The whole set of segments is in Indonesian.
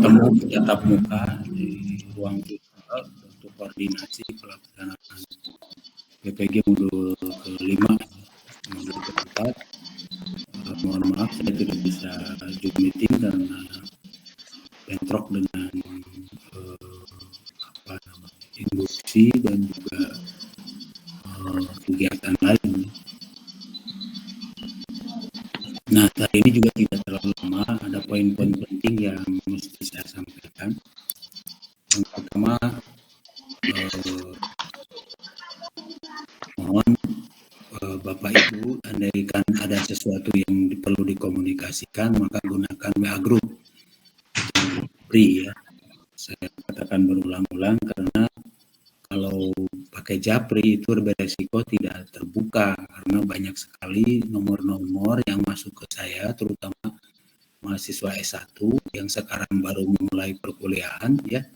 temu tatap muka di ruang kita untuk koordinasi pelaksanaan PPG modul ke-5, modul ke-4. Mohon maaf saya tidak bisa Zoom meeting karena bentrok dengan induksi dan juga kegiatan lain. Nah, hari ini juga tidak terlalu lama, ada poin-poin penting yang mesti saya sampaikan. Yang pertama, mohon Bapak Ibu, andaikan ada sesuatu yang perlu dikomunikasikan, maka gunakan WA Group. Japri ya. Saya katakan berulang-ulang karena kalau pakai Japri itu beresiko tidak terbuka karena banyak sekali nomor-nomor yang masuk ke saya, terutama mahasiswa S1 yang sekarang baru memulai perkuliahan ya.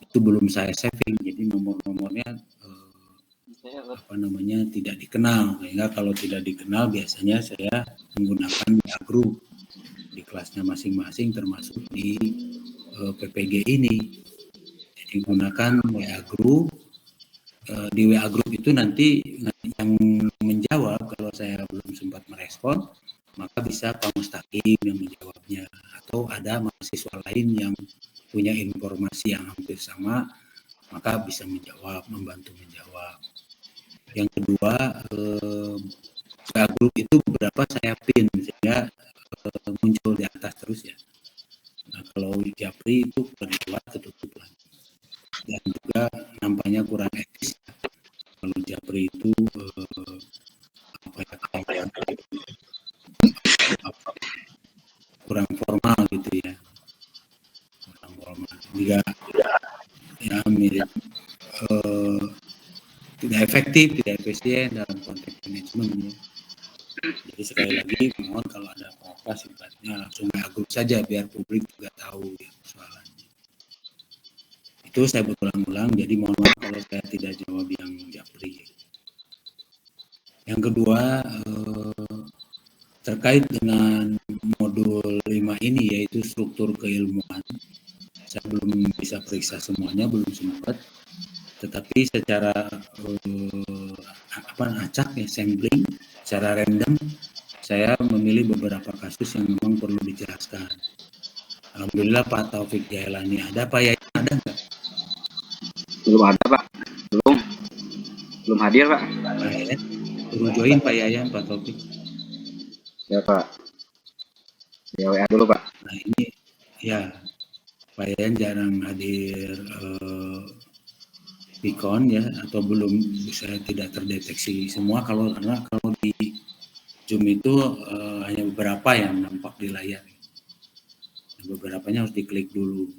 Itu belum saya saving, jadi nomor-nomornya tidak dikenal, sehingga kalau tidak dikenal biasanya saya menggunakan WA Group di kelasnya masing-masing termasuk di PPG ini. Jadi gunakan WA Group. Di WA Group itu nanti yang menjawab kalau saya belum sempat merespon, maka bisa Pak Mustaqim yang menjawabnya, atau ada mahasiswa lain yang punya informasi yang hampir sama, maka bisa menjawab, membantu menjawab. Yang kedua, WA Group itu beberapa saya pin sehingga muncul di atas terus ya. Nah, kalau Japri itu kedua ketutup lagi. Dan juga nampaknya kurang etis. Kalau Japri itu kurang formal gitu ya. Kurang formal. Juga ya mirip tidak efektif, tidak efisien dalam konteks manajemen ya. Jadi sekali lagi mohon kalau ada apa-apa sifatnya langsung agak saja biar publik juga tahu ya soalannya. Itu saya berulang-ulang, jadi mohon maaf kalau saya tidak jawab yang Japri. Yang kedua terkait dengan modul 5 ini yaitu struktur keilmuan. Saya belum bisa periksa semuanya, belum sempat. Tetapi secara acak ya, sampling, secara random, saya memilih beberapa kasus yang memang perlu dijelaskan. Alhamdulillah Pak Taufik Jailani ada, Pak Yayan ada nggak? Belum ada Pak, belum hadir Pak. Pak Yayan, suruh join Pak Yayan, Pak Taufik. Ya Pak, ya WA dulu Pak. Nah ini ya Pak Yayan jarang hadir Vicon ya, atau belum bisa tidak terdeteksi semua karena kalau di Zoom itu hanya beberapa yang nampak di layar. Beberapanya harus diklik dulu.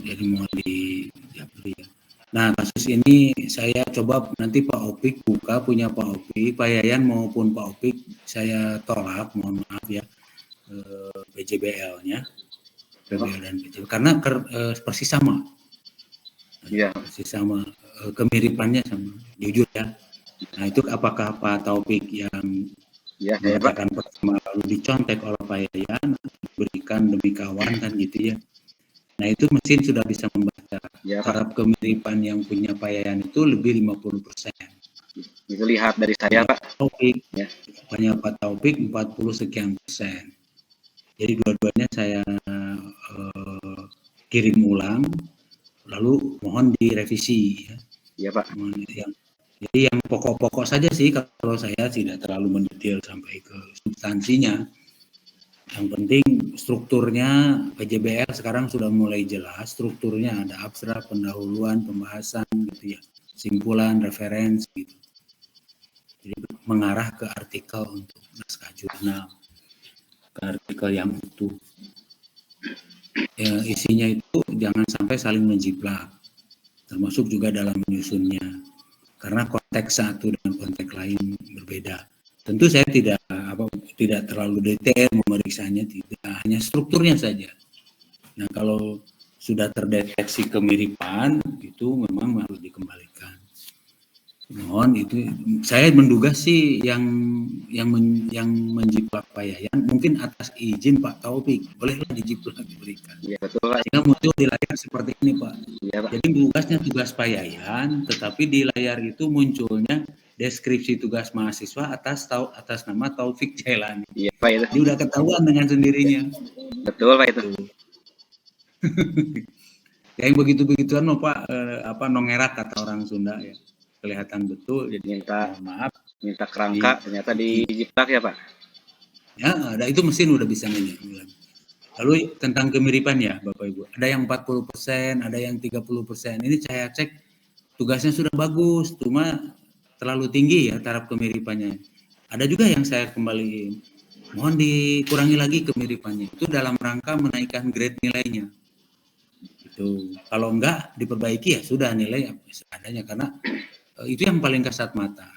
Jadi mau di Japri ya. Nah kasus ini saya coba nanti Pak Opik buka punya Pak Opik, Pak Yayan maupun Pak Opik saya tolak, mohon maaf ya, PJBL-nya, PBL dan PJBL karena persis sama. Iya. Persis sama, kemiripannya sama, jujur ya. Nah itu apakah Pak Taufik yang mengatakan pertama lalu dicontek oleh Pak Yayan, diberikan demi kawan kan gitu ya. Nah itu mesin sudah bisa membaca. Ya, harap kemiripan yang punya Pak Yayan itu lebih 50%. Itu lihat dari saya Pak. Taufik, ya. Punya Pak Taufik 40 sekian persen. Jadi dua-duanya saya kirim ulang, lalu mohon direvisi. Ya. Iya Pak. Jadi yang pokok-pokok saja sih kalau saya tidak terlalu mendetail sampai ke substansinya. Yang penting strukturnya PJBL sekarang sudah mulai jelas, strukturnya ada abstrak, pendahuluan, pembahasan gitu ya, simpulan, referensi gitu. Jadi mengarah ke artikel untuk naskah jurnal, ke artikel yang utuh. Ya, isinya itu jangan sampai saling menjiplak, termasuk juga dalam menyusunnya. Karena konteks satu dengan konteks lain berbeda. Tentu saya tidak terlalu detail memeriksanya, tidak, hanya strukturnya saja. Nah kalau sudah terdeteksi kemiripan itu memang harus dikembalikan. Mohon itu, saya menduga sih yang menjiplak Pak Yayan mungkin atas izin Pak Taufik, bolehlah dijiplak diberikan. Iya betul Pak. Sehingga muncul di layar seperti ini Pak. Iya Pak. Jadi tugasnya tugas Pak Yayan, tetapi di layar itu munculnya deskripsi tugas mahasiswa atas nama Taufik Jailani. Iya Pak itu. Jadi udah ketahuan dengan sendirinya. Betul Pak itu. Yang begitu-begituan loh Pak, nongerak kata orang Sunda ya. Kelihatan betul, jadi maaf. Minta kerangka, ternyata dijiplak ya Pak? Ya, ada itu mesin udah bisa nanya. Lalu tentang kemiripan ya Bapak Ibu, ada yang 40%, ada yang 30%. Ini saya cek tugasnya sudah bagus, cuma terlalu tinggi ya taraf kemiripannya. Ada juga yang saya kembaliin, mohon dikurangi lagi kemiripannya. Itu dalam rangka menaikkan grade nilainya. Itu kalau enggak diperbaiki ya sudah nilai seadanya, karena itu yang paling kasat mata.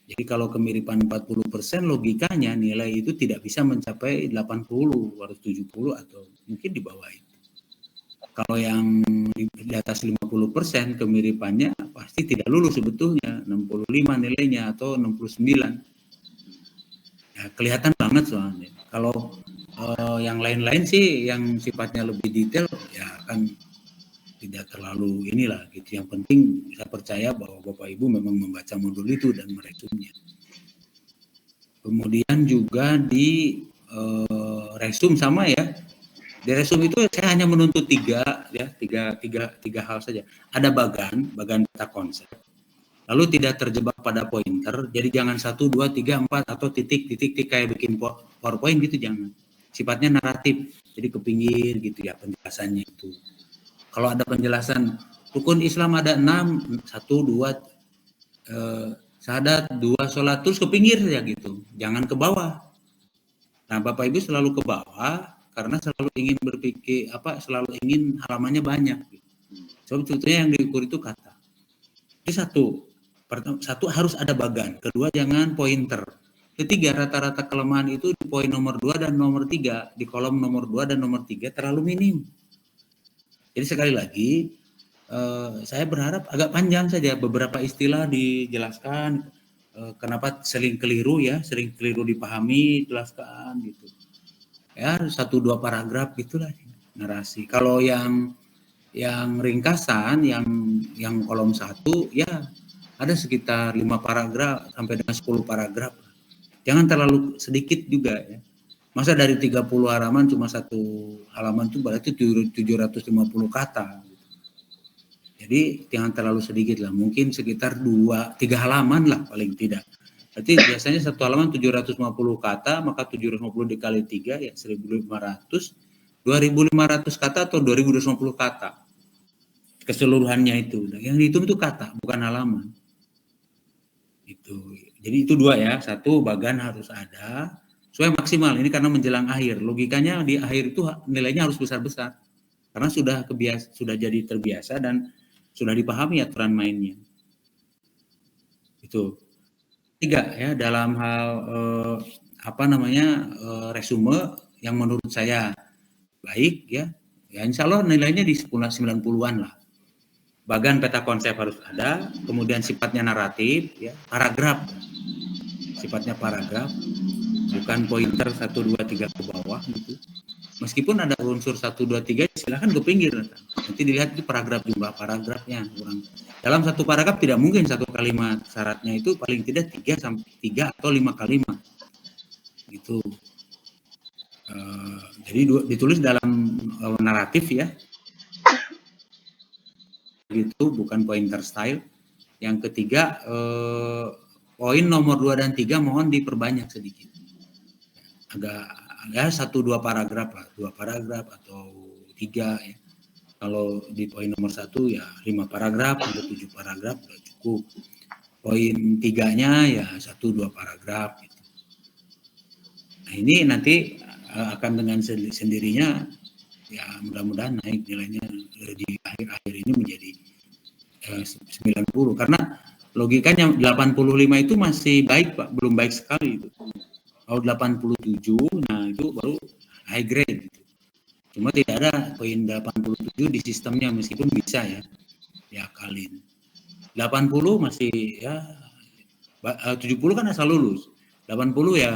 Jadi kalau kemiripan 40%, logikanya nilai itu tidak bisa mencapai 80, harus 70 atau mungkin di bawah itu. Kalau yang di atas 50%, kemiripannya pasti tidak lulus sebetulnya, 65 nilainya atau 69. Ya, kelihatan banget soalnya. Kalau yang lain-lain sih yang sifatnya lebih detail ya kan tidak terlalu inilah gitu. Yang penting saya percaya bahwa Bapak Ibu memang membaca modul itu dan meresumnya. Kemudian juga di resum sama ya. Di resum itu saya hanya menuntut tiga hal saja. Ada bagan peta konsep. Lalu tidak terjebak pada pointer. Jadi jangan 1, 2, 3, 4 atau titik kayak bikin PowerPoint gitu, jangan. Sifatnya naratif. Jadi ke pinggir gitu ya penjelasannya itu. Kalau ada penjelasan rukun Islam ada 6, 1, 2 syahadat, 2 sholat, terus ke pinggir ya gitu, jangan ke bawah. Nah Bapak Ibu selalu ke bawah karena selalu ingin berpikir selalu ingin halamannya banyak. Sebetulnya yang diukur itu kata. Jadi satu harus ada bagan, kedua jangan pointer, ketiga rata-rata kelemahan itu di poin nomor 2 dan nomor 3, di kolom nomor 2 dan nomor 3 terlalu minim. Jadi sekali lagi, saya berharap agak panjang saja beberapa istilah dijelaskan, kenapa sering keliru dipahami, jelaskan gitu. Ya 1-2 paragraf gitulah narasi. Kalau yang ringkasan, yang kolom 1 ya ada sekitar 5 paragraf sampai dengan 10 paragraf. Jangan terlalu sedikit juga ya. Masa dari 30 halaman cuma 1 halaman itu berarti 750 kata. Jadi jangan terlalu sedikit lah, mungkin sekitar 2-3 halaman lah paling tidak. Berarti biasanya 1 halaman 750 kata, maka 750 dikali 3 ya 1.500, 2.500 kata atau 2.250 kata. Keseluruhannya itu. Yang dihitung itu kata, bukan halaman. Itu. Jadi itu 2 ya, 1 bagan harus ada. Supaya maksimal, ini karena menjelang akhir. Logikanya di akhir itu nilainya harus besar-besar. Karena sudah jadi terbiasa dan sudah dipahami aturan mainnya. Itu. 3 ya, dalam hal resume yang menurut saya baik ya. Ya insya Allah nilainya di 90-an lah. Bagan peta konsep harus ada, kemudian sifatnya naratif ya, paragraf. Sifatnya paragraf. Bukan pointer 1, 2, 3 ke bawah gitu. Meskipun ada unsur 1, 2, 3 silahkan ke pinggir. Nanti dilihat itu paragraf, jumlah paragrafnya kurang. Dalam 1 paragraf tidak mungkin 1 kalimat. Syaratnya itu paling tidak 3 atau 5 kalimat. Gitu. Jadi ditulis dalam naratif ya. Gitu, bukan pointer style. Yang ketiga poin nomor 2 dan 3 mohon diperbanyak sedikit. Agak ya 1-2 paragraf lah, 2 paragraf atau 3 ya. Kalau di poin nomor 1 ya 5 paragraf atau 7 paragraf udah cukup. Poin 3-nya ya 1-2 paragraf gitu. Nah ini nanti akan dengan sendirinya ya mudah-mudahan naik nilainya di akhir-akhir ini menjadi 90, karena logikanya 85 itu masih baik Pak, belum baik sekali itu. Kalau 87, nah itu baru high grade gitu. Cuma tidak ada poin 87 di sistemnya, meskipun bisa ya diakalin. 80 masih ya 70 kan asal lulus. 80 ya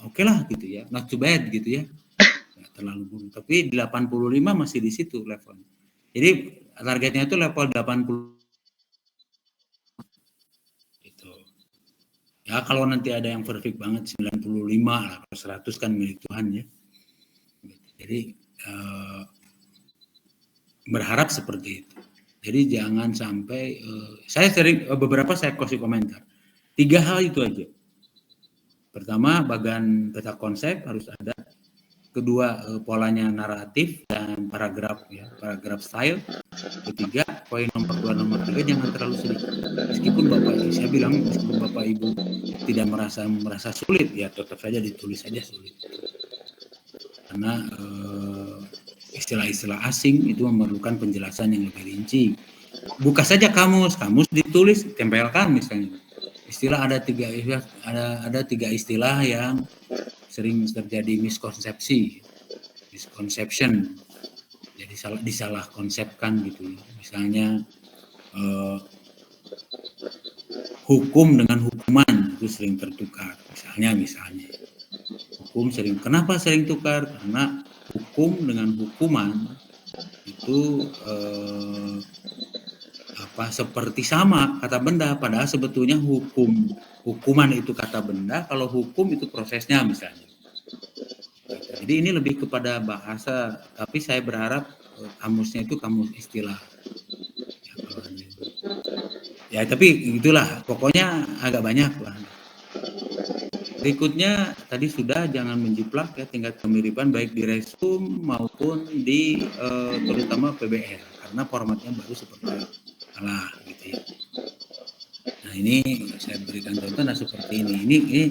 oke lah gitu ya. Not too bad gitu ya. Nggak terlalu buruk. Tapi di 85 masih di situ level. Jadi targetnya itu level 80 gitu. Ya kalau nanti ada yang perfect banget 95 lah, 100 kan milik Tuhan ya. Jadi berharap seperti itu. Jadi jangan sampai saya sering beberapa saya kasih komentar. 3 hal itu aja. Pertama, bagian peta konsep harus ada. Kedua, polanya naratif dan paragraf ya, paragraf style. Ketiga, poin nomor 2, nomor 3 jangan terlalu sedikit. Meskipun saya bilang meskipun Bapak Ibu tidak merasa sulit ya tetap saja ditulis saja sulit. Karena istilah-istilah asing itu memerlukan penjelasan yang lebih rinci. Buka saja kamus ditulis, tempelkan misalnya. Istilah ada tiga istilah yang sering terjadi misconception. Jadi disalah konsepkan gitu ya. Misalnya hukum dengan hukuman itu sering tertukar. Misalnya hukum kenapa sering tukar? Karena hukum dengan hukuman itu seperti sama kata benda, padahal sebetulnya hukuman itu kata benda, kalau hukum itu prosesnya misalnya. Jadi ini lebih kepada bahasa, tapi saya berharap kamusnya itu kamus istilah. Ya tapi itulah, pokoknya agak banyak lah. Berikutnya tadi sudah jangan menjiplak ya tingkat kemiripan baik di resume maupun di terutama PBR karena formatnya baru seperti salah gitu ya. Nah ini saya berikan contoh seperti ini. Ini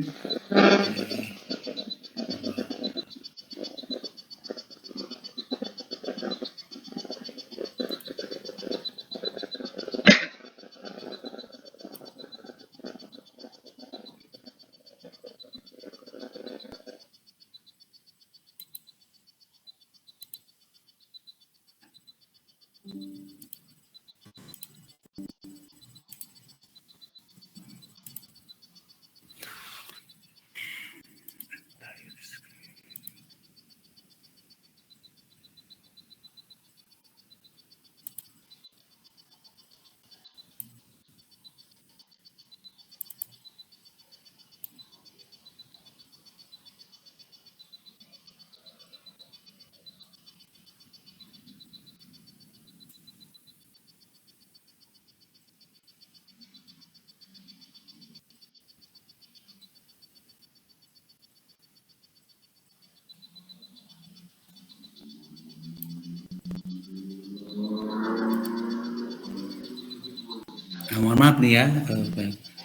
mohon maaf nih ya,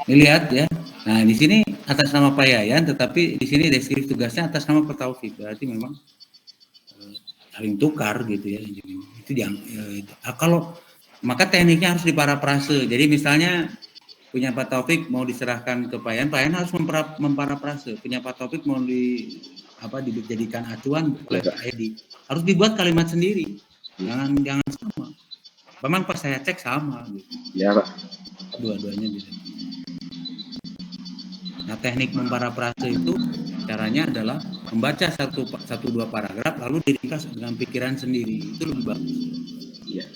ini lihat ya. Nah di sini atas nama Pak Yayan, tetapi di sini deskripsi tugasnya atas nama Pak Taufik. Berarti memang saling tukar gitu ya. Itu yang kalau maka tekniknya harus diparafrase. Jadi misalnya punya Pak Taufik mau diserahkan ke Pak Yayan harus memparafrase. Punya Pak Taufik mau dijadikan acuan oleh Pak Edi, harus dibuat kalimat sendiri. Jangan sama. Memang pas saya cek sama gitu. Ya, Pak. Dua-duanya bisa. Nah, teknik memparafrase itu caranya adalah membaca satu dua paragraf lalu diringkas dengan pikiran sendiri. Itu lebih bagus. Ya.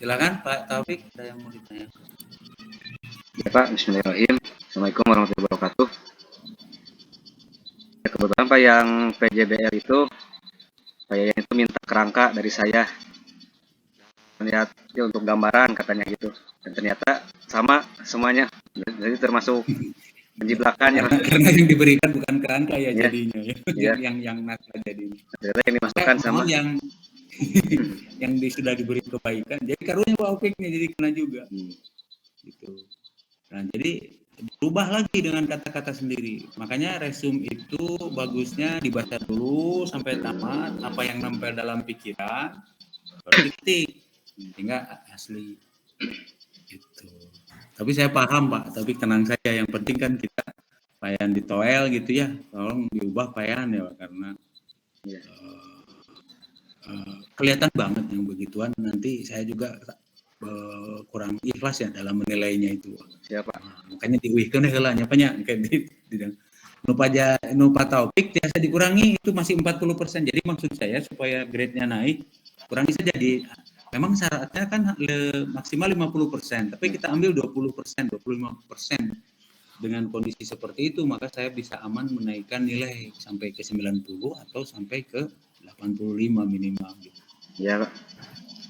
Silakan Pak Taufik, ada yang mau ditanya? Ya Pak, bismillahirrahmanirrahim. Assalamualaikum warahmatullahi wabarakatuh. Ya, kebetulan Pak yang PJBR itu, Pak Yayan itu minta kerangka dari saya. Lihat ya, untuk gambaran katanya gitu. Dan ternyata sama semuanya. Jadi termasuk penjiplakannya. Karena yang diberikan bukan kerangka ya jadinya ya. Yang nakal jadinya. Ternyata yang dimasukkan sama. Yang sudah diberi kebaikan. Jadi karunia Taufik jadi kena juga. Gitu. Nah, jadi berubah lagi dengan kata-kata sendiri. Makanya resume itu bagusnya dibaca dulu sampai tamat, apa yang nempel dalam pikiran, baru diketik, sehingga asli. Gitu. Tapi saya paham Pak, tapi tenang saja penting kan kita payan di toel gitu ya, tolong diubah payan ya, karena kelihatan banget yang begituan. Nanti saya juga kurang ikhlas ya dalam menilainya itu. Siapa? Makanya diuihkeun heula nya banyak kayak di nupa taufik biasa dikurangi itu masih 40%. Jadi maksud saya supaya grade-nya naik, kurangi saja memang syaratnya kan maksimal 50%, tapi kita ambil 20%, 25%. Dengan kondisi seperti itu, maka saya bisa aman menaikkan nilai sampai ke 90 atau sampai ke 85 minimal. Ya,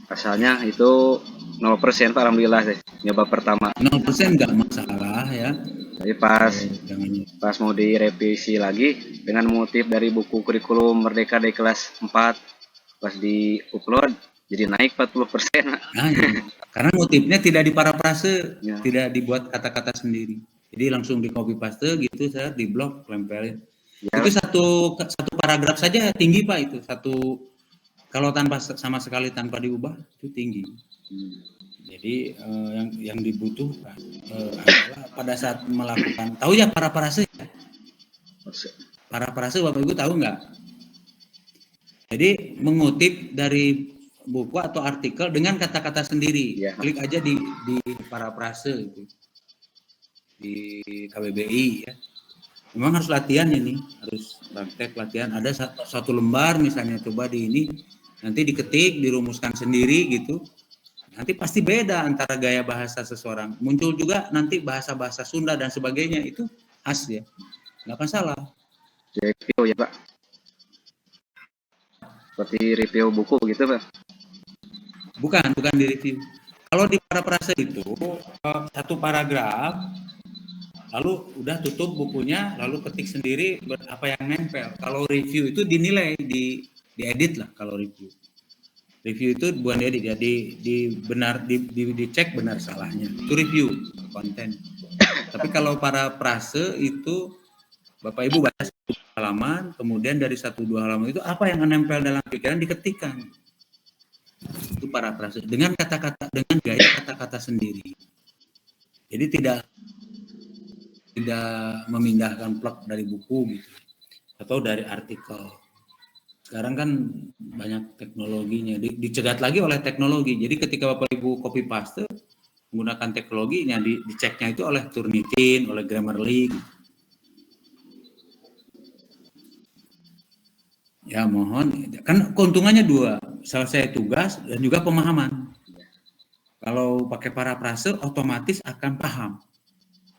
asalnya itu 0% Pak, alhamdulillah deh, nyoba pertama. 0% nggak masalah ya. Tapi pas mau direvisi lagi dengan motif dari buku kurikulum Merdeka dari kelas 4, pas di-upload jadi naik 40%. Nah, ya. Karena motifnya tidak diparafrase, tidak dibuat kata-kata sendiri. Jadi langsung di copy paste gitu, saya di blok lempelin. Ya. Itu satu paragraf saja tinggi Pak itu. Kalau sama sekali tanpa diubah itu tinggi. Jadi yang dibutuhkan adalah pada saat melakukan, tahu ya parafrase ya? Parafrase Bapak Ibu tahu nggak? Jadi mengutip dari buku atau artikel dengan kata-kata sendiri. Ya. Klik aja di parafrase itu. Di KBBI ya. Memang harus latihan ini, harus praktek latihan. Ada satu lembar misalnya, coba di ini, nanti diketik, dirumuskan sendiri gitu. Nanti pasti beda antara gaya bahasa seseorang. Muncul juga nanti bahasa-bahasa Sunda dan sebagainya, itu khas ya. Nggak masalah. Review ya Pak? Seperti review buku gitu Pak? Bukan di review. Kalau di parafrase itu, satu paragraf, lalu udah tutup bukunya, lalu ketik sendiri apa yang nempel. Kalau review itu dinilai, diedit lah kalau review. Review itu bukan diedit ya, dicek benar salahnya. Itu review konten. Tapi kalau parafrase itu Bapak Ibu baca 1 halaman, kemudian dari 1-2 halaman itu apa yang menempel dalam pikiran diketikkan. Itu parafrase dengan kata-kata, dengan gaya kata-kata sendiri. Jadi tidak memindahkan plug dari buku gitu atau dari artikel. Sekarang kan banyak teknologinya, dicegat lagi oleh teknologi. Jadi ketika Bapak Ibu copy paste menggunakan teknologinya, diceknya itu oleh Turnitin, oleh Grammarly gitu. Ya mohon, kan keuntungannya 2, selesai tugas dan juga pemahaman. Kalau pakai parafrase otomatis akan paham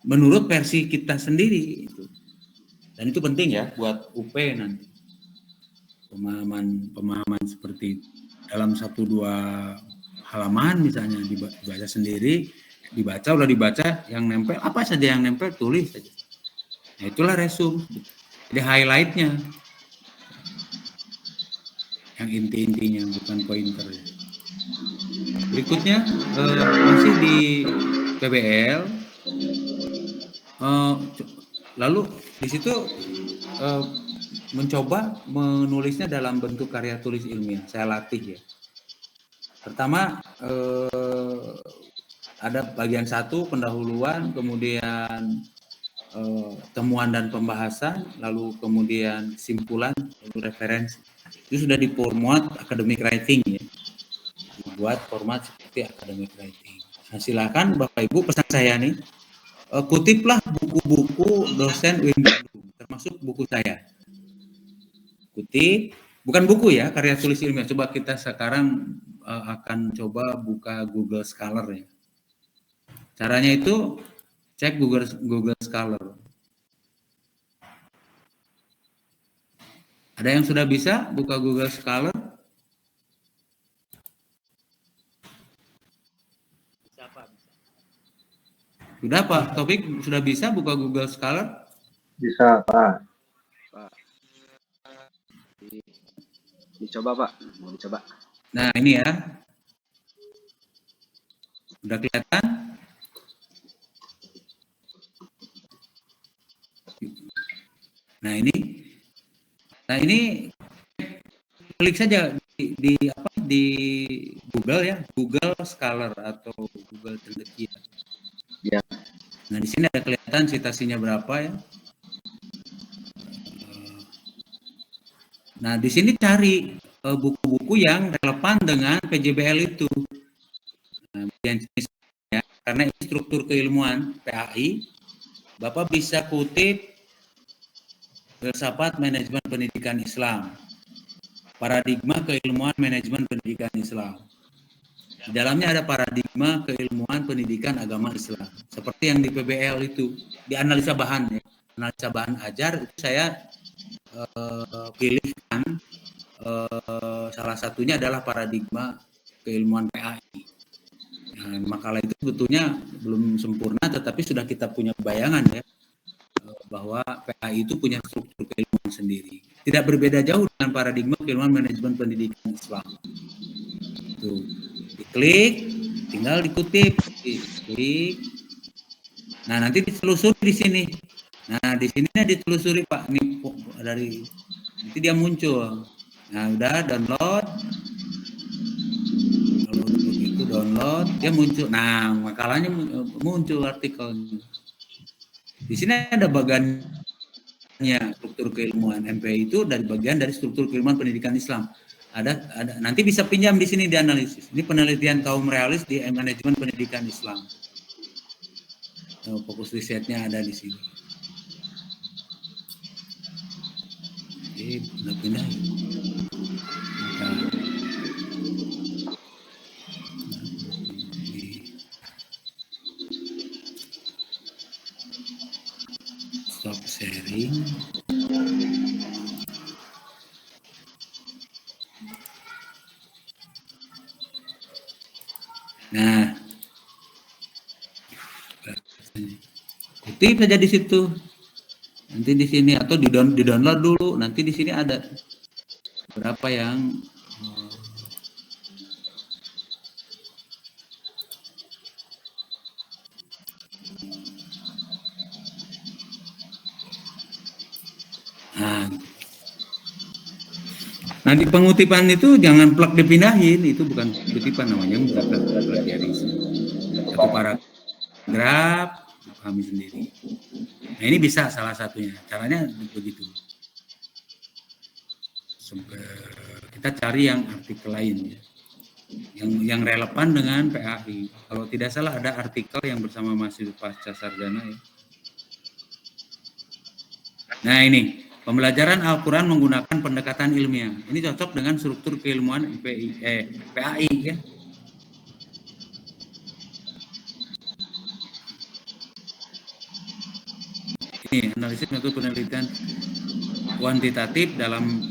menurut versi kita sendiri itu. Dan itu penting ya buat UP nanti. Pemahaman seperti itu. Dalam 1-2 halaman misalnya dibaca sendiri, udah dibaca, yang nempel apa saja yang nempel tulis saja. Nah, itulah resume. Jadi highlightnya. Yang inti-intinya bukan pointer. Berikutnya masih di PBL. Lalu di situ mencoba menulisnya dalam bentuk karya tulis ilmiah. Saya latih ya. Pertama ada bagian 1 pendahuluan, kemudian temuan dan pembahasan, lalu kemudian kesimpulan, lalu referensi. Itu sudah diformat academic writing ya. Dibuat format seperti academic writing. Nah, silakan Bapak Ibu, pesan saya nih, kutiplah buku-buku dosen UIN Bandung, termasuk buku saya. Kutip, bukan buku ya, karya tulis ilmiah. Coba kita sekarang akan coba buka Google Scholar ya. Caranya itu cek Google Scholar. Ada yang sudah bisa buka Google Scholar? Sudah Pak Taufik, sudah bisa buka Google Scholar? Bisa Pak. Dicoba Pak, mau dicoba. Nah ini ya, udah kelihatan? Nah ini klik saja di Google ya, Google Scholar atau Google terdekat. Ya. Nah, di sini ada kelihatan citasinya berapa ya. Nah, di sini cari buku-buku yang relevan dengan PJBL itu. Nah, yang ya, karena ini struktur keilmuan PAI, Bapak bisa kutip Filsafat Manajemen Pendidikan Islam, Paradigma Keilmuan Manajemen Pendidikan Islam. Di dalamnya ada paradigma keilmuan pendidikan agama Islam. Seperti yang di PBL itu, di analisa bahan ya. Analisa bahan ajar itu saya pilihkan salah satunya adalah paradigma keilmuan PAI. Nah, makalah itu sebetulnya belum sempurna, tetapi sudah kita punya bayangan ya bahwa PAI itu punya struktur keilmuan sendiri. Tidak berbeda jauh dengan paradigma keilmuan manajemen pendidikan Islam. Tuh, diklik, tinggal dikutip, klik. Nah, nanti ditelusuri di sini. Nah, di sini ditelusuri Pak, nih dari nanti dia muncul. Nah, udah download. Kalau begitu download, dia muncul. Nah, makalahnya muncul artikelnya. Di sini ada bagiannya struktur keilmuan MPI itu dari bagian dari struktur keilmuan pendidikan Islam. Ada nanti bisa pinjam di sini dianalisis. Ini penelitian kaum realis di manajemen pendidikan Islam. Fokus risetnya ada di sini. Jadi pindah-pindah. Stop sharing. Nah, kutip saja di situ. Nanti di sini atau di download dulu. Nanti di sini ada berapa yang Nah, di pengutipan itu jangan plug dipindahin, itu bukan kutipan namanya, plagiarisme. Satu paragraf, pahami sendiri. Nah, ini bisa salah satunya. Caranya begitu. Kita cari yang artikel lain ya. Yang relevan dengan PAI. Kalau tidak salah ada artikel yang bersama mahasiswa pasca sarjana ya. Nah, ini pembelajaran Al-Quran menggunakan pendekatan ilmiah. Ini cocok dengan struktur keilmuan PAI ya. Ini analisis metode penelitian kuantitatif dalam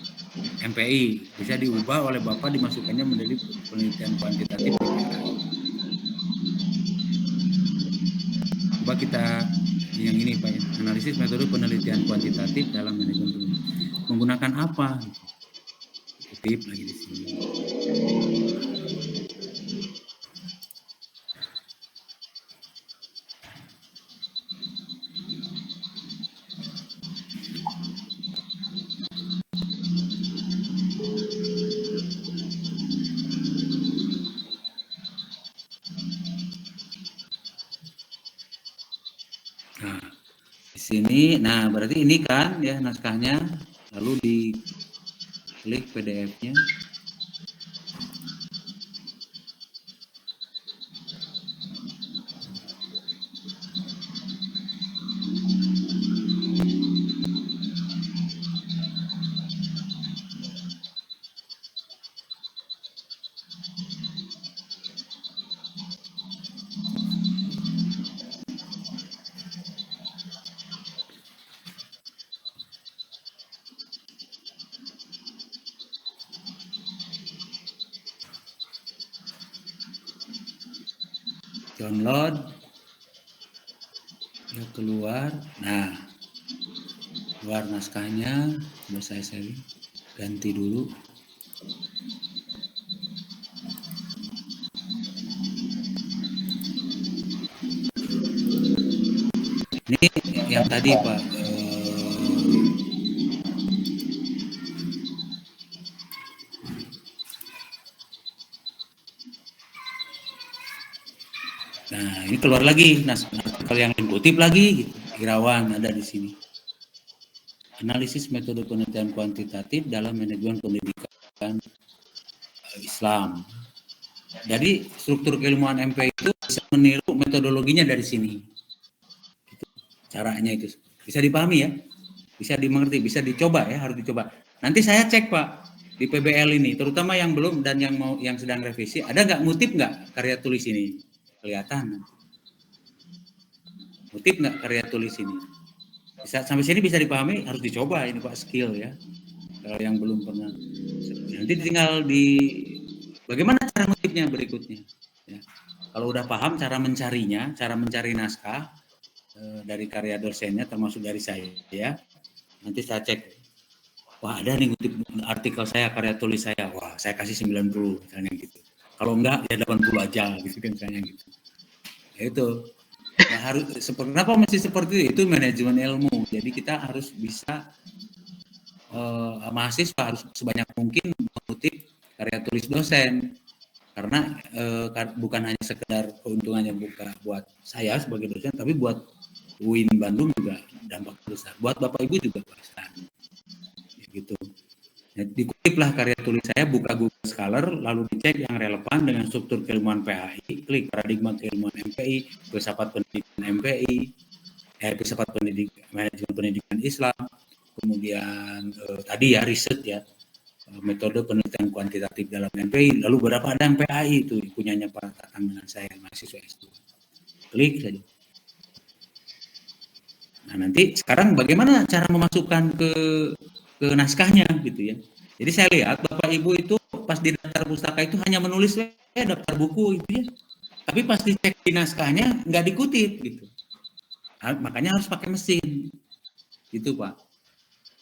MPI. Bisa diubah oleh Bapak dimasukkannya menjadi penelitian kuantitatif. Coba kita yang ini Pak ya. Analisis metode penelitian kuantitatif dalam manajemen menggunakan apa? Kutip lagi di sini. Nah, di sini, nah berarti ini kan ya naskahnya, lalu diklik PDF-nya. Download, ya keluar. Nah, keluar naskahnya. Coba saya ganti dulu. Ini yang tadi Pak. Nah, ini keluar lagi naskah Kalau yang kutip lagi, gitu. Irawan ada di sini. Analisis metode penelitian kuantitatif dalam manajemen pendidikan Islam. Jadi struktur keilmuan MP itu bisa meniru metodologinya dari sini. Itu, caranya itu bisa dipahami ya, bisa dimengerti, bisa dicoba ya, harus dicoba. Nanti saya cek Pak di PBL ini, terutama yang belum dan yang sedang revisi, ada nggak ngutip nggak karya tulis ini? Kelihatan. Ngutip nggak karya tulis ini? Bisa sampai sini bisa dipahami, harus dicoba ini Pak, skill ya. Kalau yang belum pernah, nanti tinggal bagaimana cara ngutipnya berikutnya. Ya. Kalau udah paham cara mencarinya, cara mencari naskah dari karya dosennya, termasuk dari saya, ya, nanti saya cek. Wah ada nih ngutip artikel saya, karya tulis saya, wah saya kasih 90 misalnya gitu. Kalau enggak ya 80 aja gitu kan misalnya gitu. Ya itu. Nah, kenapa mesti seperti itu? Itu manajemen ilmu. Jadi kita harus bisa mahasiswa harus sebanyak mungkin mengutip karya tulis dosen, karena bukan hanya sekedar keuntungannya buat saya sebagai dosen, tapi buat UIN Bandung juga dampak besar, buat Bapak Ibu juga besar. Ya, gitu. Ya, dikutiplah karya tulis saya, buka Google Scholar, lalu dicek yang relevan dengan struktur keilmuan PHI, klik paradigma keilmuan MPI, filsafat pendidikan MPI, filsafat pendidikan, manajemen pendidikan Islam, kemudian tadi ya riset ya, metode penelitian kuantitatif dalam MPI, lalu berapa ada MPI itu punyanya Pak Tatang dengan saya, mahasiswa S2. Klik saja. Nah nanti sekarang bagaimana cara memasukkan ke naskahnya gitu ya. Jadi saya lihat Bapak Ibu itu pas di daftar pustaka itu hanya menulis daftar buku itu ya. Tapi pas dicek di naskahnya nggak dikutip gitu. Nah, makanya harus pakai mesin. Gitu Pak.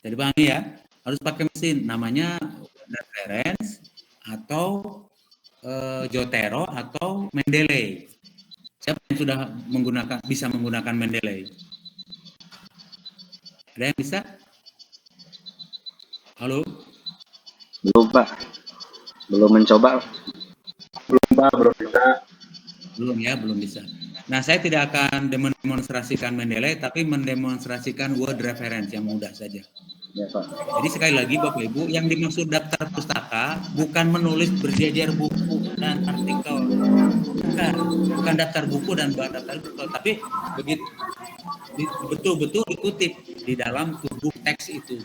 Jadi pahami ya, harus pakai mesin namanya reference atau Jotero atau Mendeley. Siapa yang sudah bisa menggunakan Mendeley? Ada yang bisa? Halo? Belum Pak, belum mencoba. Belum Pak, belum bisa. Belum bisa. Nah, saya tidak akan mendemonstrasikan Mendeley, tapi mendemonstrasikan word reference yang mudah saja. Ya Pak. Jadi sekali lagi Bapak Ibu, yang dimaksud daftar pustaka bukan menulis berjejer buku dan artikel. Bukan daftar buku dan daftar artikel, tapi begitu betul-betul dikutip di dalam tubuh teks itu.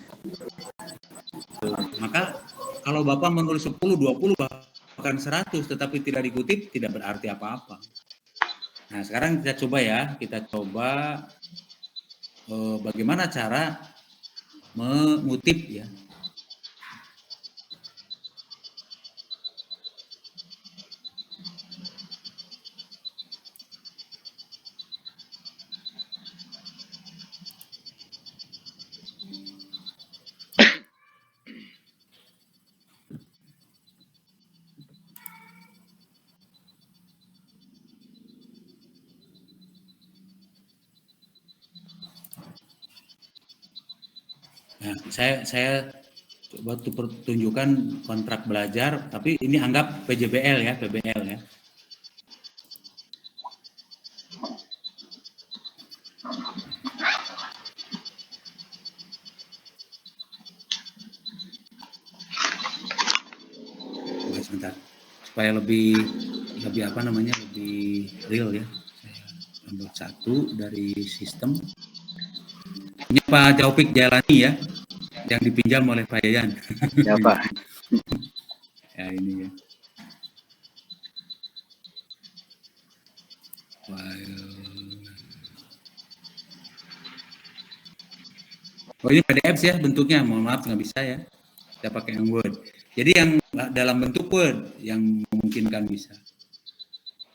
Maka kalau Bapak menulis 10, 20, bahkan 100 tetapi tidak dikutip, tidak berarti apa-apa. Nah, sekarang kita coba bagaimana cara mengutip ya. Nah, saya coba tunjukkan kontrak belajar, tapi ini anggap PJBL ya, PBL ya. Oke, sebentar, supaya lebih real ya. Saya ambil satu dari sistem. Ini Pak Taufik Jalani ya, yang dipinjam oleh Pak Yayan. Ya Pak. Ya ini ya. Oh ini PDF ya bentuknya, mohon maaf nggak bisa ya. Kita pakai yang Word. Jadi yang dalam bentuk Word yang memungkinkan bisa.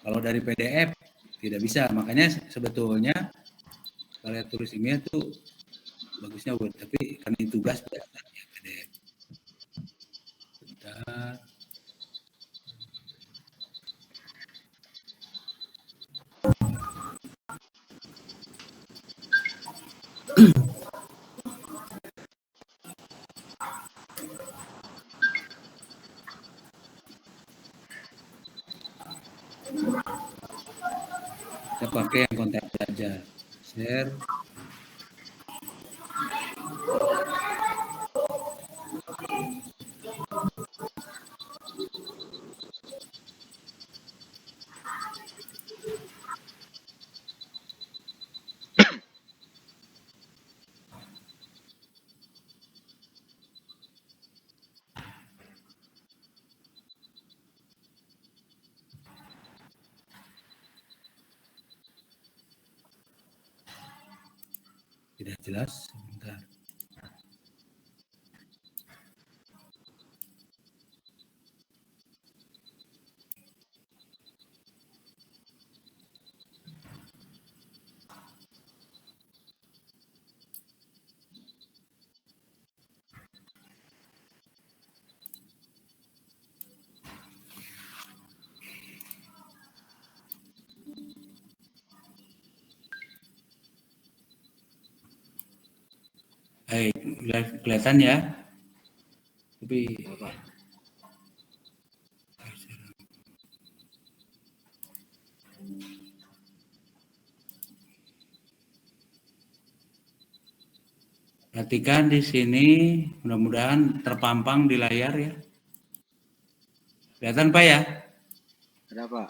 Kalau dari PDF tidak bisa, makanya sebetulnya karya tulis ilmiah itu bagusnya Word, tapi karena ini tugas biasanya PDF. Bentar. Kita pakai yang kontak belajar. Share. Tidak jelas, sebentar. Kelihatan ya? Tapi perhatikan di sini, mudah-mudahan terpampang di layar ya. Kelihatan Pak ya? Ada Pak.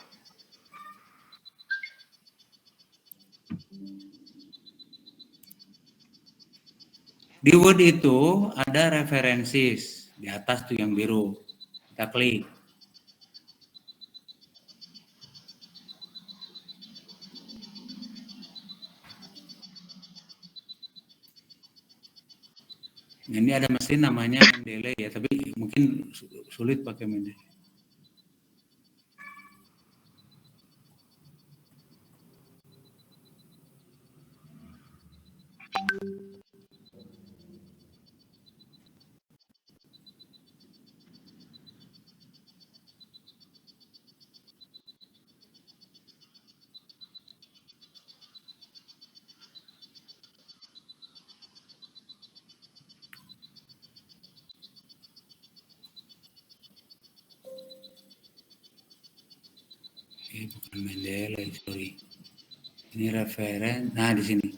Di Word itu ada references di atas tuh yang biru. Kita klik. Nah, ini ada mesin namanya Mendeley ya, tapi mungkin sulit pakai Mendeley. Bukan Mendeley, sorry. Ini referen. Nah, di sini.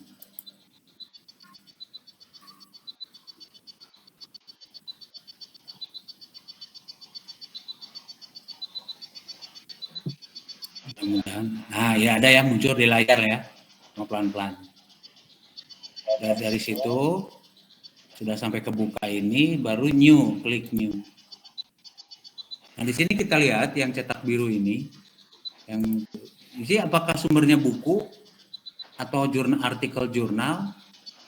Mudah-mudahan. Nah, ya ada ya muncul di layar ya. Mau pelan-pelan. Dari situ sudah sampai ke buka ini, baru new, klik new. Nah, di sini kita lihat yang cetak biru ini, yang ini apakah sumbernya buku atau artikel jurnal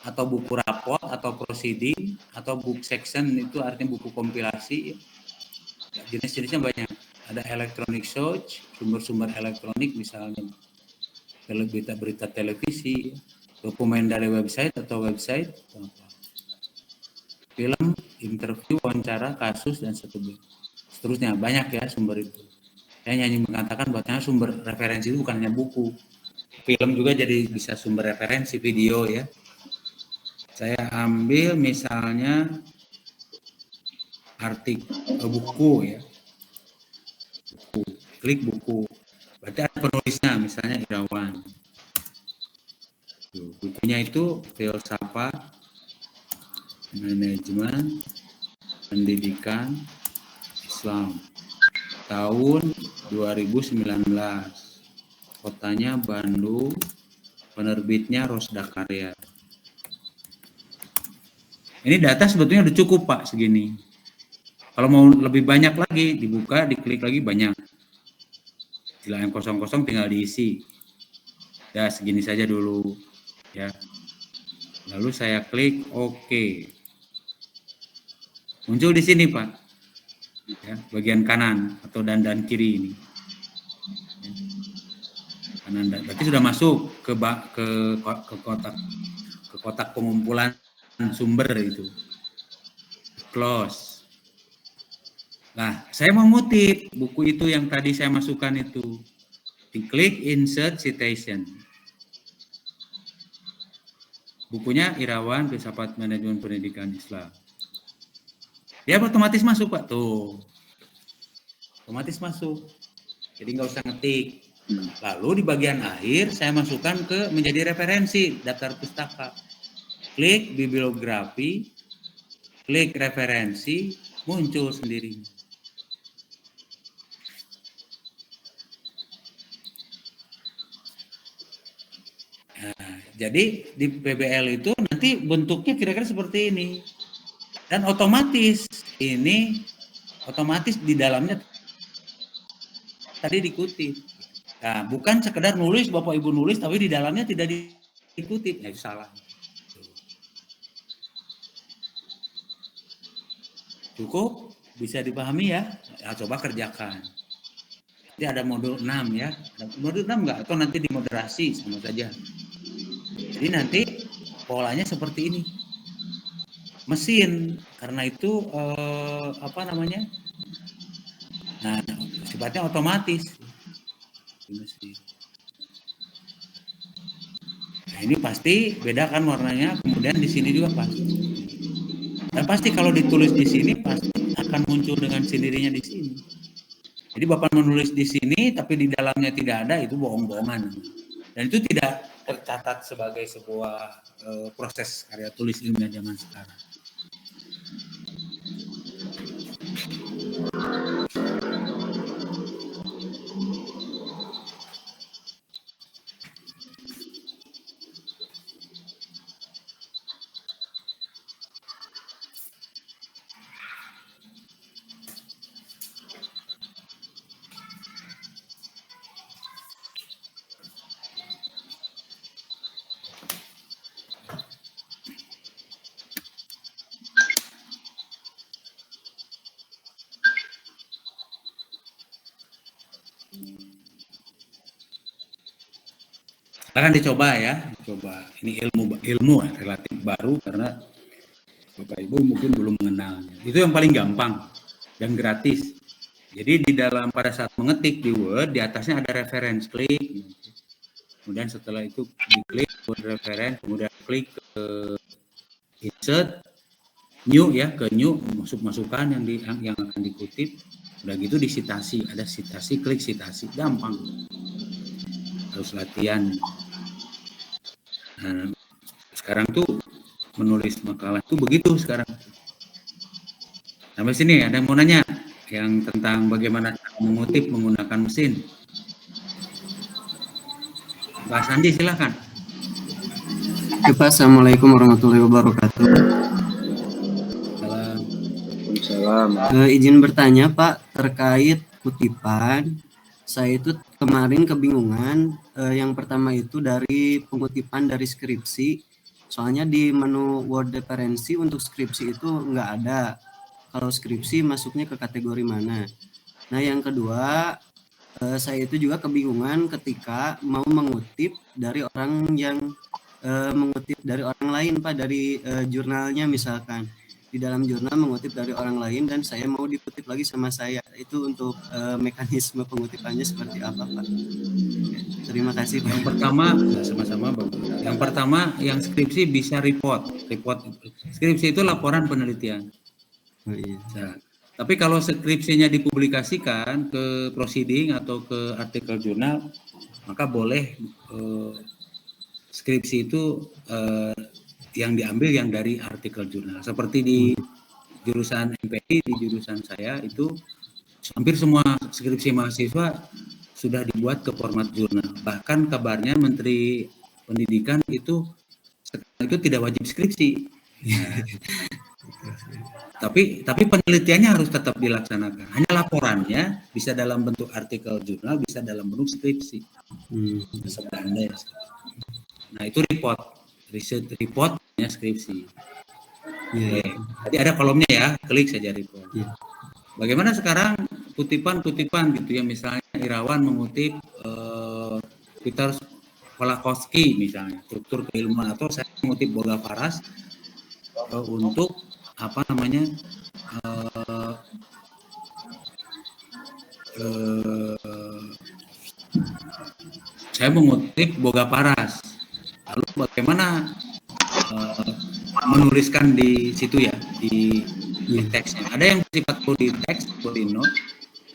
atau buku raport atau proceeding atau book section, itu artinya buku kompilasi. Jenis-jenisnya banyak. Ada electronic search, sumber-sumber elektronik misalnya berita-berita televisi, dokumen dari website atau website, film, interview, wawancara, kasus, dan seterusnya. Banyak ya sumber itu. Saya hanya mengatakan bahwa sumber referensi itu bukan hanya buku. Film juga jadi bisa sumber referensi, video ya. Saya ambil misalnya buku ya. Buku. Klik buku. Berarti ada penulisnya, misalnya Irawan. Bukunya itu filsafat, manajemen, pendidikan, Islam. Tahun 2019. Kotanya Bandung, penerbitnya Rosda Karya. Ini data sebetulnya udah cukup Pak segini. Kalau mau lebih banyak lagi, dibuka, diklik lagi banyak. Sila yang kosong-kosong tinggal diisi. Ya segini saja dulu. Ya. Lalu saya klik OK. Muncul di sini Pak. Ya, bagian kanan atau dan kiri ini. Kanan dan berarti sudah masuk ke kotak pengumpulan sumber itu. Close. Nah, saya mau ngutip buku itu yang tadi saya masukkan itu. Diklik insert citation. Bukunya Irawan, Filsafat Manajemen Pendidikan Islam. Dia otomatis masuk Pak tuh. Otomatis masuk. Jadi nggak usah ngetik. Lalu di bagian akhir saya masukkan ke menjadi referensi daftar pustaka. Klik bibliografi, klik referensi, muncul sendiri. Nah, jadi di PBL itu nanti bentuknya kira-kira seperti ini. Dan otomatis di dalamnya tadi dikutip. Nah, bukan sekedar nulis, Bapak Ibu nulis, tapi di dalamnya tidak dikutip. Ya, itu salah. Cukup? Bisa dipahami ya? Ya, coba kerjakan. Nanti ada modul 6 ya. Modul 6 enggak? Atau nanti dimoderasi sama saja. Jadi nanti polanya seperti ini. Mesin. Karena itu, nah, sifatnya otomatis. Nah, ini pasti beda kan warnanya, kemudian di sini juga pasti. Dan pasti kalau ditulis di sini pasti akan muncul dengan sendirinya di sini. Jadi Bapak menulis di sini tapi di dalamnya tidak ada, itu bohong-bohongan. Dan itu tidak tercatat sebagai sebuah proses karya tulis ilmiah zaman sekarang. Akan dicoba ya, coba. Ini ilmu relatif baru karena Bapak Ibu mungkin belum mengenalnya. Itu yang paling gampang dan gratis. Jadi di dalam pada saat mengetik di Word, di atasnya ada reference, klik. Kemudian setelah itu diklik Word reference, kemudian klik ke insert, new ya, ke new, masukan yang akan dikutip. Udah gitu disitasi, ada sitasi, klik sitasi, gampang. Harus latihan. Nah, sekarang tuh menulis makalah tuh begitu sekarang. Sampai sini ada yang mau nanya yang tentang bagaimana mengutip menggunakan mesin. Pak Sandi silakan. Ya, Pak, Assalamualaikum warahmatullahi wabarakatuh. Salam. Izin bertanya Pak terkait kutipan. Saya itu kemarin kebingungan. Yang pertama itu dari pengutipan dari skripsi. Soalnya di menu Word referensi untuk skripsi itu nggak ada. Kalau skripsi masuknya ke kategori mana? Nah, yang kedua, saya itu juga kebingungan ketika mau mengutip dari orang yang mengutip dari orang lain, Pak, dari jurnalnya misalkan. Di dalam jurnal mengutip dari orang lain dan saya mau dikutip lagi sama saya. Itu untuk mekanisme pengutipannya seperti apa, Pak? Terima kasih, Pak. Yang pertama, sama-sama bagus. Yang pertama, yang skripsi bisa report. Skripsi itu laporan penelitian. Oh, iya. Nah, tapi kalau skripsinya dipublikasikan ke proceeding atau ke artikel jurnal, maka boleh skripsi itu yang diambil yang dari artikel jurnal. Seperti di jurusan MPI, di jurusan saya itu hampir semua skripsi mahasiswa sudah dibuat ke format jurnal. Bahkan kabarnya Menteri Pendidikan itu tidak wajib skripsi. Tapi penelitiannya harus tetap dilaksanakan. Hanya laporannya bisa dalam bentuk artikel jurnal, bisa dalam bentuk skripsi. Nah, itu riset reportnya skripsi. Yeah. Tadi ada kolomnya ya, klik saja report. Yeah. Bagaimana sekarang kutipan-kutipan gitu ya, misalnya Irawan mengutip Peter Kolakowski misalnya, struktur keilmuan, atau saya mengutip Boga Faras untuk saya mengutip Boga Faras. Lalu bagaimana menuliskan di situ ya, di teksnya. Ada yang bersifat body text, body note.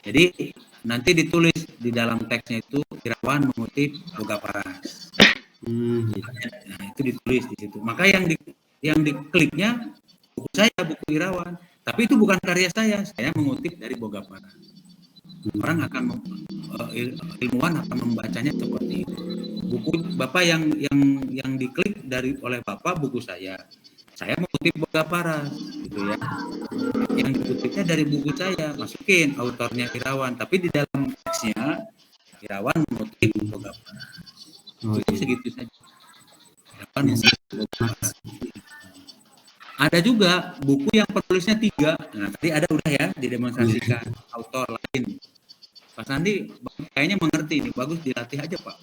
Jadi nanti ditulis di dalam teksnya itu Irawan mengutip Boga Paras. Nah, itu ditulis di situ. Maka yang dikliknya buku saya, buku Irawan. Tapi itu bukan karya saya mengutip dari Boga Paras. Orang akan ilmuwan akan membacanya seperti itu. Buku Bapak yang diklik oleh Bapak buku saya mengutip Boga Paras gitu ya. Yang dikutipnya dari buku saya, masukin autornya Irawan, tapi di dalam teksnya Irawan mengutip Boga Paras. Itu segitu saja. Irawan mengutip Boga Paras. Ada juga buku yang penulisnya 3. Nah, tadi ada udah ya didemonstrasikan autor lain. Pak Sandi kayaknya mengerti ini, bagus dilatih aja Pak.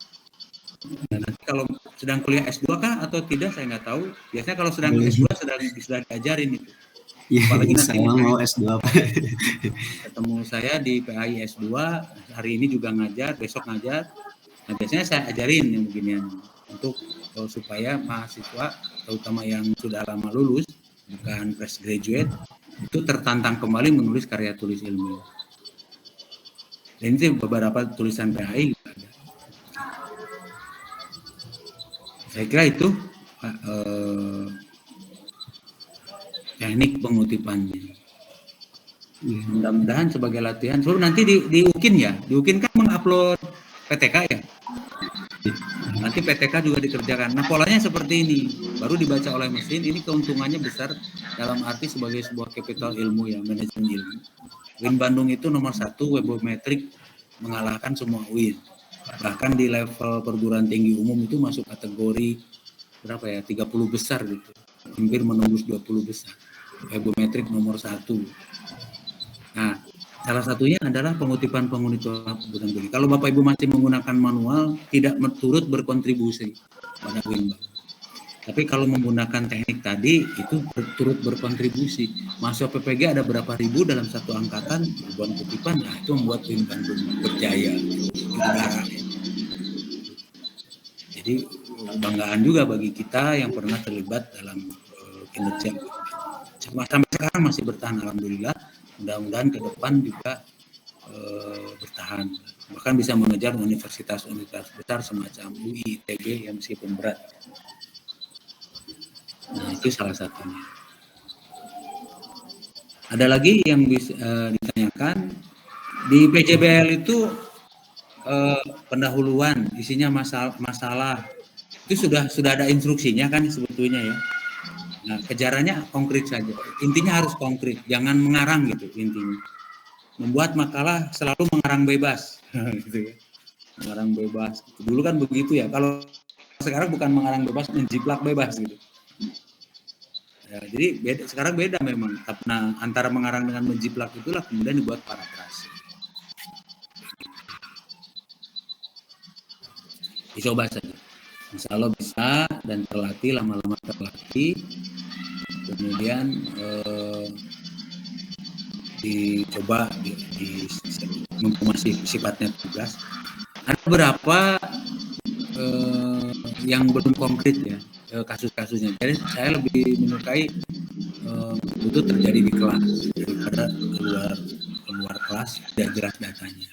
Dan nanti kalau sedang kuliah S2 kah atau tidak saya nggak tahu. Biasanya kalau sedang S2 sudah diajarin itu. Iya, apalagi nanti saya mau S2 Pak. Ketemu saya di PAI S2, hari ini juga ngajar, besok ngajar. Nah, biasanya saya ajarin yang beginian untuk supaya mahasiswa terutama yang sudah lama lulus, bukan fresh graduate, itu tertantang kembali menulis karya tulis ilmiah. Dan itu beberapa tulisan PAI juga ada. Saya kira itu teknik pengutipannya. Mudah-mudahan sebagai latihan. So, nanti di UKIN ya, di UKIN kan mengupload PTK ya. Nanti PTK juga dikerjakan. Nah, polanya seperti ini. Baru dibaca oleh mesin. Ini keuntungannya besar dalam arti sebagai sebuah kapital ilmu ya, manajemen ilmu. UIN Bandung itu nomor 1 webometrik mengalahkan semua UIN. Bahkan di level perguruan tinggi umum itu masuk kategori berapa ya? 30 besar gitu. Hampir menembus 20 besar. Webometrik nomor 1. Nah, salah satunya adalah pengutipan bukan begini. Kalau Bapak Ibu masih menggunakan manual, tidak turut berkontribusi pada UIN Bandung. Tapi kalau menggunakan teknik tadi, itu turut berkontribusi. Mahasiswa PPG ada berapa ribu dalam satu angkatan, ribuan kutipan, nah itu membuat UIN Bandung berjaya. Jadi kebanggaan juga bagi kita yang pernah terlibat dalam kinerja. Sampai sekarang masih bertahan, alhamdulillah. Mudah-mudahan ke depan juga bertahan. Bahkan bisa mengejar universitas-universitas besar semacam UI, ITB yang meskipun berat. Nah, itu salah satunya. Ada lagi yang bisa ditanyakan di PJBL itu pendahuluan, isinya masalah itu sudah ada instruksinya kan sebetulnya ya. Nah, kejarannya konkret saja. Intinya harus konkret, jangan mengarang gitu intinya. Membuat makalah selalu mengarang bebas, gitu ya. Mengarang bebas. Dulu kan begitu ya. Kalau sekarang bukan mengarang bebas, menjiplak bebas gitu. Ya, jadi sekarang beda memang. Nah, antara mengarang dengan menjiplak itulah kemudian dibuat parafrase. Dicoba saja. Insya Allah bisa dan terlatih, lama-lama terlatih. Kemudian dicoba masih sifatnya tugas. Ada beberapa yang belum konkret ya kasus-kasusnya. Jadi saya lebih menyukai itu terjadi di kelas daripada keluar kelas tidak jelas datanya.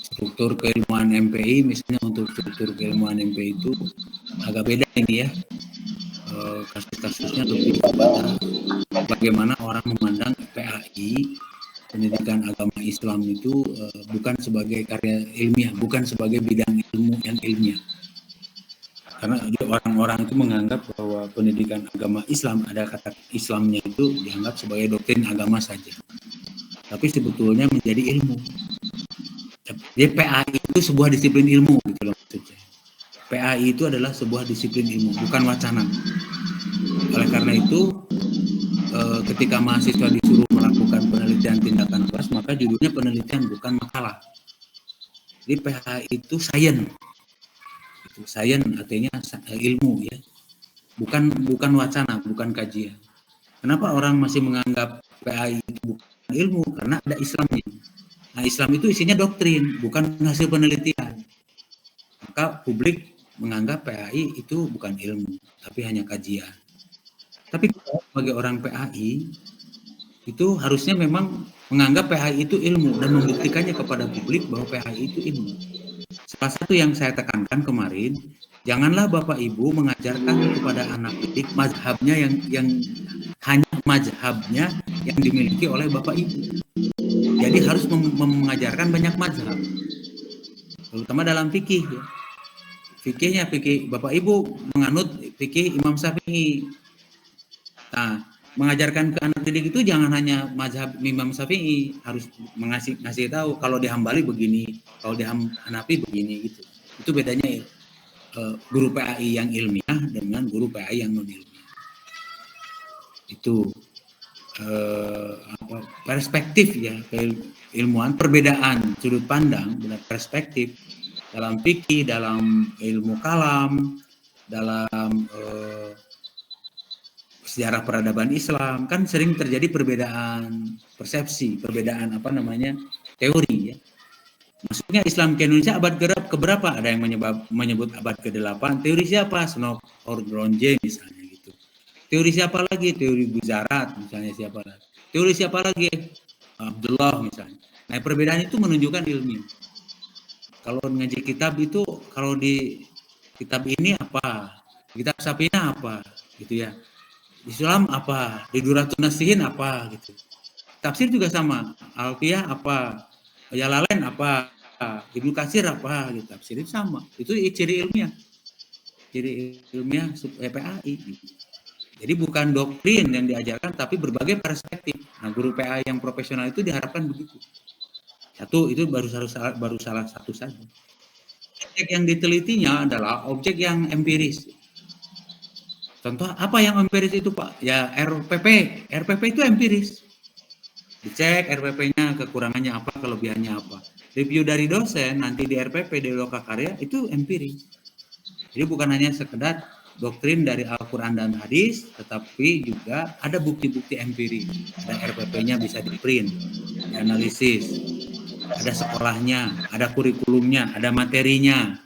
Struktur keilmuan MPI misalnya, untuk struktur keilmuan MPI itu agak beda ini ya. Kasus-kasusnya lebih kepada bagaimana orang memandang PAI, pendidikan agama Islam itu bukan sebagai karya ilmiah, bukan sebagai bidang ilmu yang ilmiah. Karena orang-orang itu menganggap bahwa pendidikan agama Islam, ada kata Islamnya itu dianggap sebagai doktrin agama saja. Tapi sebetulnya menjadi ilmu. Jadi PAI itu sebuah disiplin ilmu gitu loh maksudnya. PAI itu adalah sebuah disiplin ilmu, bukan wacana. Oleh karena itu, ketika mahasiswa disuruh melakukan penelitian tindakan kelas, maka judulnya penelitian bukan makalah. Jadi PAI itu sains. Sains artinya ilmu ya, bukan wacana, bukan kajian. Kenapa orang masih menganggap PAI itu bukan ilmu? Karena ada Islamnya. Nah, Islam itu isinya doktrin, bukan hasil penelitian. Maka publik menganggap PAI itu bukan ilmu, tapi hanya kajian. Tapi sebagai orang PAI itu harusnya memang menganggap PHI itu ilmu dan membuktikannya kepada publik bahwa PHI itu ilmu. Salah satu yang saya tekankan kemarin, janganlah Bapak Ibu mengajarkan kepada anak didik mazhabnya yang hanya mazhabnya yang dimiliki oleh Bapak Ibu. Jadi harus mengajarkan banyak mazhab, terutama dalam fikih. Ya. Fikihnya fikih Bapak Ibu menganut fikih Imam Syafi'i. Nah, mengajarkan ke anak didik itu jangan hanya mazhab Imam Syafi'i, harus ngasih tahu kalau di Hambali begini, kalau di Hanafi begini gitu. Itu bedanya guru PAI yang ilmiah dengan guru PAI yang non ilmiah. Itu perspektif ya, keilmuan, perbedaan sudut pandang dan perspektif dalam fikih, dalam ilmu kalam, dalam sejarah peradaban Islam, kan sering terjadi perbedaan persepsi, perbedaan teori ya. Masuknya Islam ke Indonesia abad keberapa? Ada yang menyebut abad ke-8. Teori siapa? Snow or Gronje misalnya gitu. Teori siapa lagi? Teori Gujarat misalnya siapa lagi? Teori siapa lagi? Abdullah misalnya. Nah, perbedaan itu menunjukkan ilmiah. Kalau ngaji kitab itu, kalau di kitab ini apa? Kitab Sapinya apa? Gitu ya. Islam apa? Di Duratun Nasihin apa? Gitu. Tafsir juga sama. Alfiyah apa? Jalalain apa? Ibnu Katsir apa? Gitu. Tafsir itu sama. Itu ciri ilmiah. Ciri ilmiah PAI. Gitu. Jadi bukan doktrin yang diajarkan, tapi berbagai perspektif. Nah, guru PAI yang profesional itu diharapkan begitu. Satu, itu baru salah satu saja. Objek yang ditelitinya adalah objek yang empiris. Contoh apa yang empiris itu Pak? Ya RPP. RPP itu empiris. Dicek RPP-nya, kekurangannya apa, kelebihannya apa. Review dari dosen nanti di RPP, di lokakarya itu empiris. Jadi bukan hanya sekedar doktrin dari Al-Quran dan hadis, tetapi juga ada bukti-bukti empiris. Ada RPP-nya bisa di-print, dianalisis, ada sekolahnya, ada kurikulumnya, ada materinya.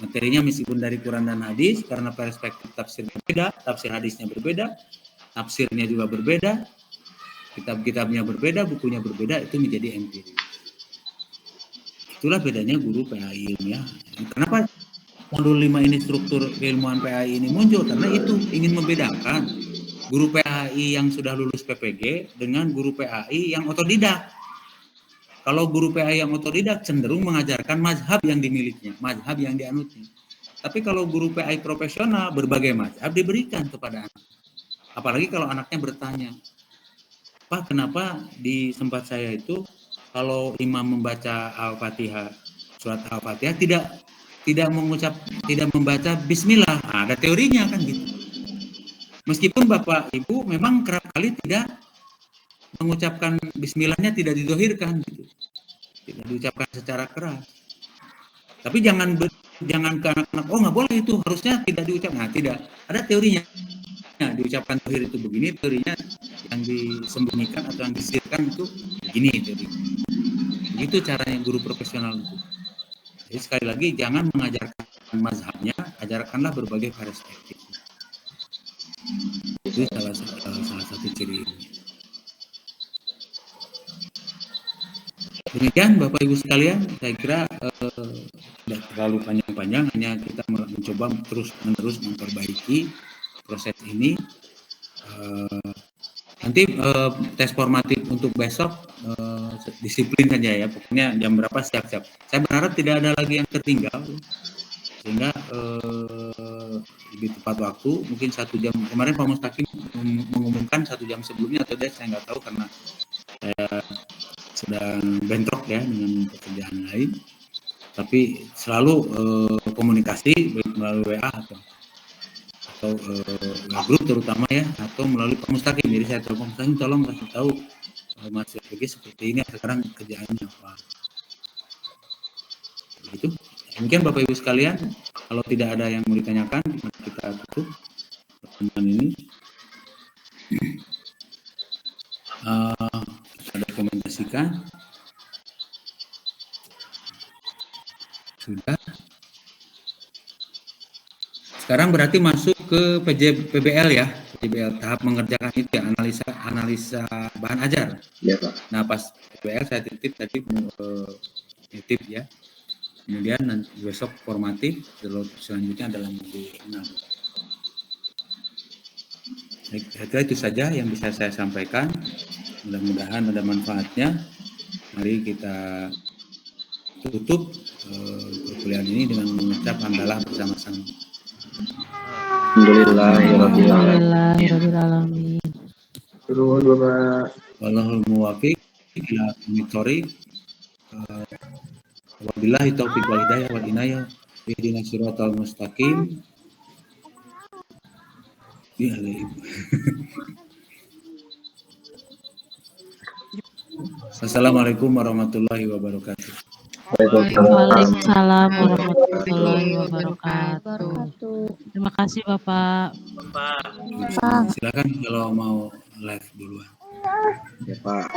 Materinya meskipun dari Quran dan hadis, karena perspektif tafsir berbeda, tafsir hadisnya berbeda, tafsirnya juga berbeda, kitab-kitabnya berbeda, bukunya berbeda, itu menjadi empiris. Itulah bedanya guru PAI ilmiah. Kenapa modul 5 ini struktur keilmuan PAI ini muncul? Karena itu ingin membedakan guru PAI yang sudah lulus PPG dengan guru PAI yang otodidak. Kalau guru PAI yang otodidak cenderung mengajarkan mazhab yang dimilikinya, mazhab yang dianutnya. Tapi kalau guru PAI profesional, berbagai mazhab diberikan kepada anak. Apalagi kalau anaknya bertanya, Pak, kenapa di tempat saya itu kalau imam membaca Al-Fatihah, surat Al-Fatihah tidak membaca bismillah. Nah, ada teorinya kan gitu. Meskipun Bapak Ibu memang kerap kali tidak mengucapkan bismillahnya, tidak didohirkan gitu. Tidak diucapkan secara keras. Tapi jangan ke anak-anak, oh nggak boleh itu, harusnya tidak diucapkan. Nah, tidak. Ada teorinya. Nah, diucapkan dohir itu begini, teorinya yang disembunyikan atau yang disirkan itu begini teorinya. Begitu caranya guru profesional itu. Jadi sekali lagi jangan mengajarkan mazhabnya, ajarkanlah berbagai perspektif. Itu salah satu ciri ini. Demikian Bapak Ibu sekalian, saya kira tidak terlalu panjang-panjang, hanya kita mencoba terus-menerus memperbaiki proses ini. Nanti tes formatif untuk besok disiplin saja ya, pokoknya jam berapa siap-siap. Saya berharap tidak ada lagi yang tertinggal, sehingga lebih tepat waktu, mungkin 1 jam. Kemarin Pak Mustaqim mengumumkan 1 jam sebelumnya, atau saya nggak tahu karena saya sedang bentrok ya dengan pekerjaan lain. Tapi selalu komunikasi baik melalui WA atau grup terutama ya, atau melalui Pak Mustaqim. Jadi saya telepon Pak Mustaqim, tolong kasih tahu Mas PG seperti ini, sekarang kerjaannya apa. Begitu. Demikian Bapak Ibu sekalian, kalau tidak ada yang mau ditanyakan, kita tutup pertemuan ini. Ada komentasikan? Sudah. Sekarang berarti berarti masuk ke PBL ya, PBL tahap mengerjakan itu ya, analisa bahan ajar. Iya Pak. Nah pas PBL saya titip tadi titip ya. Kemudian nanti besok formatif, selanjutnya adalah modul 6. Baik, saya kira itu saja yang bisa saya sampaikan. Mudah-mudahan ada manfaatnya. Mari kita tutup perkuliahan ini dengan mengucap hamdalah bersama-sama. Alhamdulillahirobbilalamin. Turun Bapak. Wallahul muwaffiq ila aqwamit wabillahi taufiq wal hidayah wal inayah ihdinas siratal mustaqim. Ya, Assalamualaikum warahmatullahi wabarakatuh. Waalaikumsalam warahmatullahi wabarakatuh. Terima kasih Bapak. Silakan kalau mau live duluan. Ya Pak.